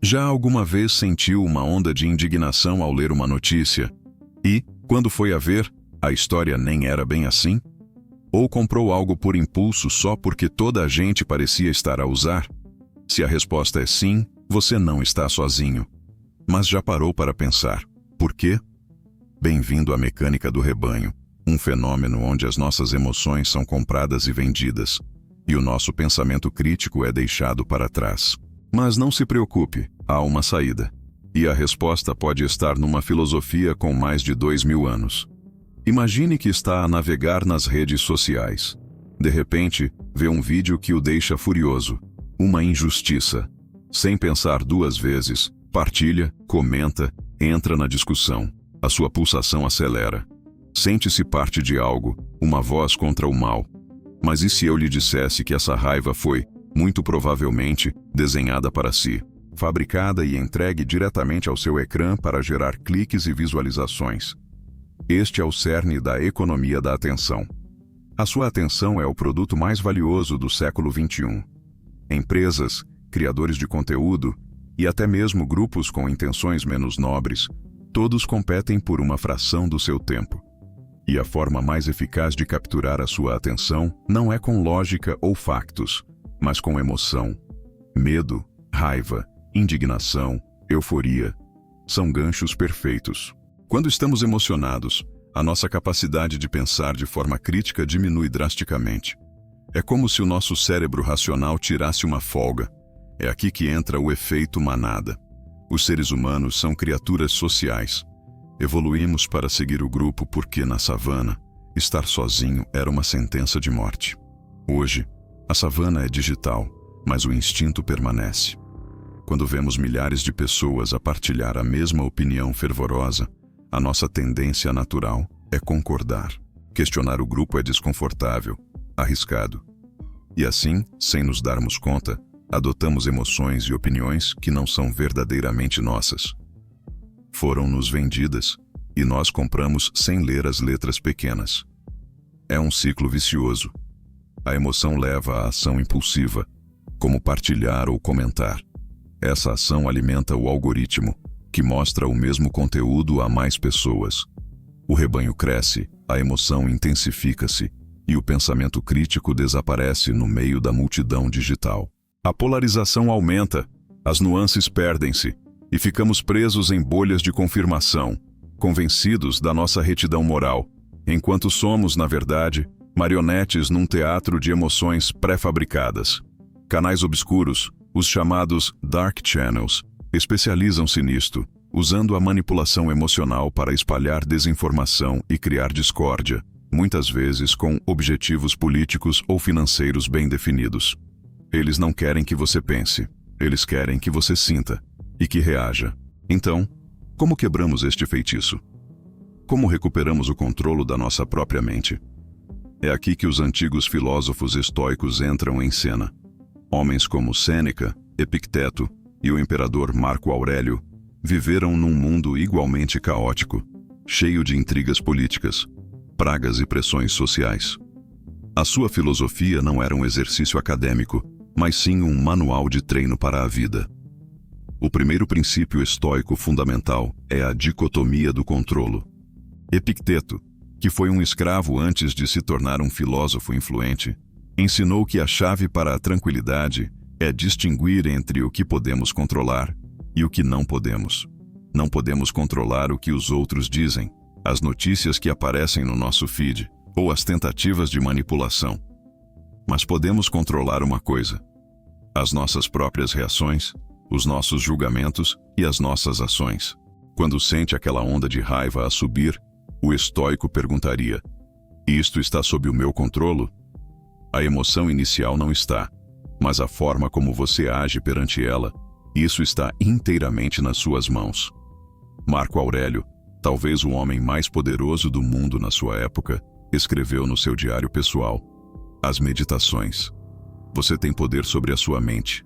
Já alguma vez sentiu uma onda de indignação ao ler uma notícia e, quando foi a ver, a história nem era bem assim? Ou comprou algo por impulso só porque toda a gente parecia estar a usar? Se a resposta é sim, você não está sozinho. Mas já parou para pensar, por quê? Bem-vindo à mecânica do rebanho, um fenômeno onde as nossas emoções são compradas e vendidas, e o nosso pensamento crítico é deixado para trás. Mas não se preocupe, há uma saída. E a resposta pode estar numa filosofia com mais de 2000 anos. Imagine que está a navegar nas redes sociais. De repente, vê um vídeo que o deixa furioso. Uma injustiça. Sem pensar duas vezes, partilha, comenta, entra na discussão. A sua pulsação acelera. Sente-se parte de algo, uma voz contra o mal. Mas e se eu lhe dissesse que essa raiva foi, muito provavelmente, desenhada para si, fabricada e entregue diretamente ao seu ecrã para gerar cliques e visualizações? Este é o cerne da economia da atenção. A sua atenção é o produto mais valioso do século XXI. Empresas, criadores de conteúdo e até mesmo grupos com intenções menos nobres, todos competem por uma fração do seu tempo. E a forma mais eficaz de capturar a sua atenção não é com lógica ou factos, mas com emoção. Medo, raiva, indignação, euforia. São ganchos perfeitos. Quando estamos emocionados, a nossa capacidade de pensar de forma crítica diminui drasticamente. É como se o nosso cérebro racional tirasse uma folga. É aqui que entra o efeito manada. Os seres humanos são criaturas sociais. Evoluímos para seguir o grupo porque, na savana, estar sozinho era uma sentença de morte. Hoje, a savana é digital, mas o instinto permanece. Quando vemos milhares de pessoas a partilhar a mesma opinião fervorosa, a nossa tendência natural é concordar. Questionar o grupo é desconfortável, arriscado. E assim, sem nos darmos conta, adotamos emoções e opiniões que não são verdadeiramente nossas. Foram-nos vendidas, e nós compramos sem ler as letras pequenas. É um ciclo vicioso. A emoção leva à ação impulsiva, como partilhar ou comentar. Essa ação alimenta o algoritmo, que mostra o mesmo conteúdo a mais pessoas. O rebanho cresce, a emoção intensifica-se, e o pensamento crítico desaparece no meio da multidão digital. A polarização aumenta, as nuances perdem-se, e ficamos presos em bolhas de confirmação, convencidos da nossa retidão moral, enquanto somos, na verdade, marionetes num teatro de emoções pré-fabricadas. Canais obscuros, os chamados Dark Channels, especializam-se nisto, usando a manipulação emocional para espalhar desinformação e criar discórdia, muitas vezes com objetivos políticos ou financeiros bem definidos. Eles não querem que você pense, eles querem que você sinta e que reaja. Então, como quebramos este feitiço? Como recuperamos o controle da nossa própria mente? É aqui que os antigos filósofos estoicos entram em cena. Homens como Sêneca, Epicteto e o imperador Marco Aurélio viveram num mundo igualmente caótico, cheio de intrigas políticas, pragas e pressões sociais. A sua filosofia não era um exercício acadêmico, mas sim um manual de treino para a vida. O primeiro princípio estoico fundamental é a dicotomia do controlo. Epicteto, que foi um escravo antes de se tornar um filósofo influente, ensinou que a chave para a tranquilidade é distinguir entre o que podemos controlar e o que não podemos. Não podemos controlar o que os outros dizem, as notícias que aparecem no nosso feed ou as tentativas de manipulação. Mas podemos controlar uma coisa: as nossas próprias reações, os nossos julgamentos e as nossas ações. Quando sente aquela onda de raiva a subir, o estoico perguntaria: isto está sob o meu controle? A emoção inicial não está, mas a forma como você age perante ela, isso está inteiramente nas suas mãos. Marco Aurélio, talvez o homem mais poderoso do mundo na sua época, escreveu no seu diário pessoal: as meditações. Você tem poder sobre a sua mente,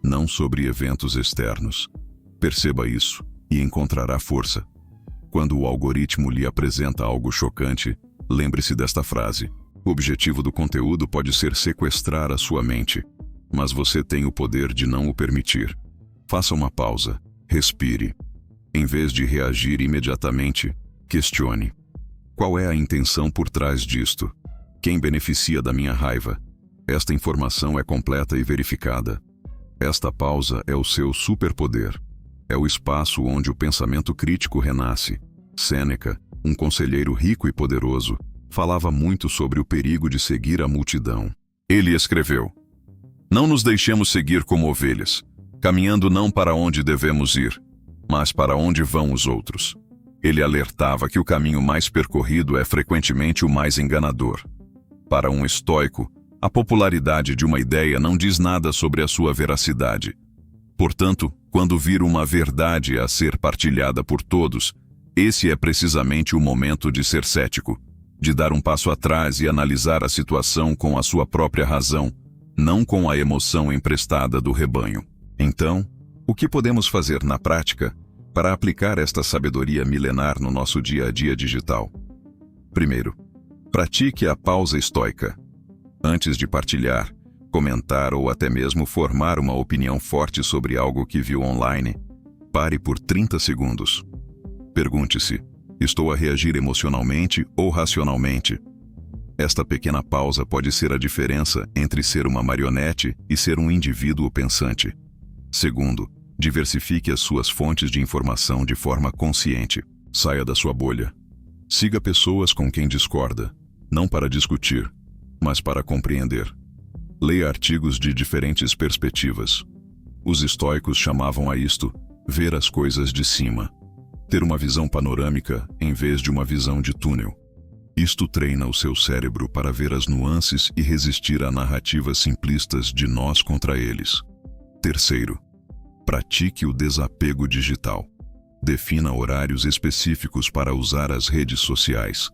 não sobre eventos externos. Perceba isso e encontrará força. Quando o algoritmo lhe apresenta algo chocante, lembre-se desta frase: o objetivo do conteúdo pode ser sequestrar a sua mente, mas você tem o poder de não o permitir. Faça uma pausa, respire. Em vez de reagir imediatamente, questione. Qual é a intenção por trás disto? Quem beneficia da minha raiva? Esta informação é completa e verificada. Esta pausa é o seu superpoder. É o espaço onde o pensamento crítico renasce. Sêneca, um conselheiro rico e poderoso, falava muito sobre o perigo de seguir a multidão. Ele escreveu: "Não nos deixemos seguir como ovelhas, caminhando não para onde devemos ir, mas para onde vão os outros." Ele alertava que o caminho mais percorrido é frequentemente o mais enganador. Para um estoico, a popularidade de uma ideia não diz nada sobre a sua veracidade. Portanto, quando vir uma verdade a ser partilhada por todos, esse é precisamente o momento de ser cético, de dar um passo atrás e analisar a situação com a sua própria razão, não com a emoção emprestada do rebanho. Então, o que podemos fazer na prática para aplicar esta sabedoria milenar no nosso dia a dia digital? Primeiro, pratique a pausa estoica. Antes de partilhar, comentar ou até mesmo formar uma opinião forte sobre algo que viu online, pare por 30 segundos. Pergunte-se: estou a reagir emocionalmente ou racionalmente? Esta pequena pausa pode ser a diferença entre ser uma marionete e ser um indivíduo pensante. Segundo, diversifique as suas fontes de informação de forma consciente. Saia da sua bolha. Siga pessoas com quem discorda, não para discutir, mas para compreender. Leia artigos de diferentes perspectivas. Os estoicos chamavam a isto ver as coisas de cima. Ter uma visão panorâmica em vez de uma visão de túnel. Isto treina o seu cérebro para ver as nuances e resistir a narrativas simplistas de nós contra eles. Terceiro, pratique o desapego digital. Defina horários específicos para usar as redes sociais.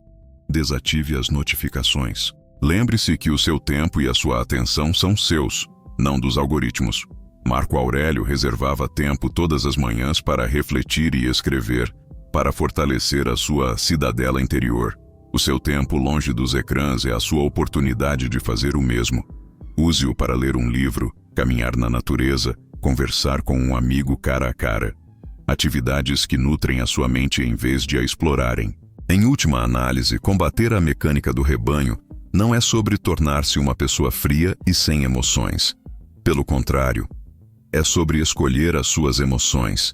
Desative as notificações. Lembre-se que o seu tempo e a sua atenção são seus, não dos algoritmos. Marco Aurélio reservava tempo todas as manhãs para refletir e escrever, para fortalecer a sua cidadela interior. O seu tempo longe dos ecrãs é a sua oportunidade de fazer o mesmo. Use-o para ler um livro, caminhar na natureza, conversar com um amigo cara a cara. Atividades que nutrem a sua mente em vez de a explorarem. Em última análise, combater a mecânica do rebanho não é sobre tornar-se uma pessoa fria e sem emoções. Pelo contrário, é sobre escolher as suas emoções.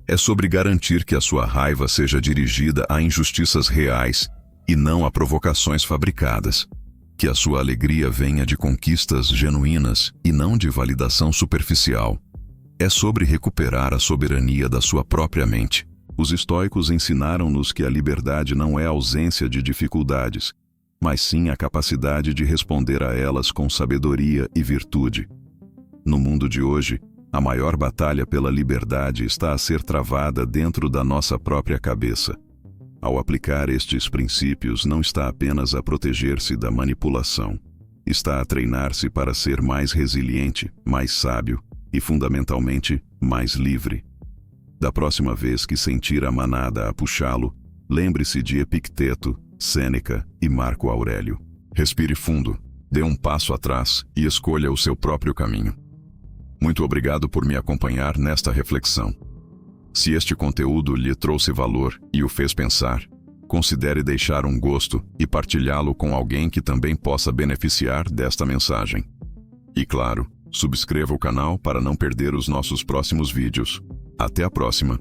É sobre garantir que a sua raiva seja dirigida a injustiças reais e não a provocações fabricadas. Que a sua alegria venha de conquistas genuínas e não de validação superficial. É sobre recuperar a soberania da sua própria mente. Os estoicos ensinaram-nos que a liberdade não é a ausência de dificuldades, mas sim a capacidade de responder a elas com sabedoria e virtude. No mundo de hoje, a maior batalha pela liberdade está a ser travada dentro da nossa própria cabeça. Ao aplicar estes princípios, não está apenas a proteger-se da manipulação, está a treinar-se para ser mais resiliente, mais sábio e, fundamentalmente, mais livre. Da próxima vez que sentir a manada a puxá-lo, lembre-se de Epicteto, Sêneca e Marco Aurélio. Respire fundo, dê um passo atrás e escolha o seu próprio caminho. Muito obrigado por me acompanhar nesta reflexão. Se este conteúdo lhe trouxe valor e o fez pensar, considere deixar um gosto e partilhá-lo com alguém que também possa beneficiar desta mensagem. E claro, subscreva o canal para não perder os nossos próximos vídeos. Até a próxima!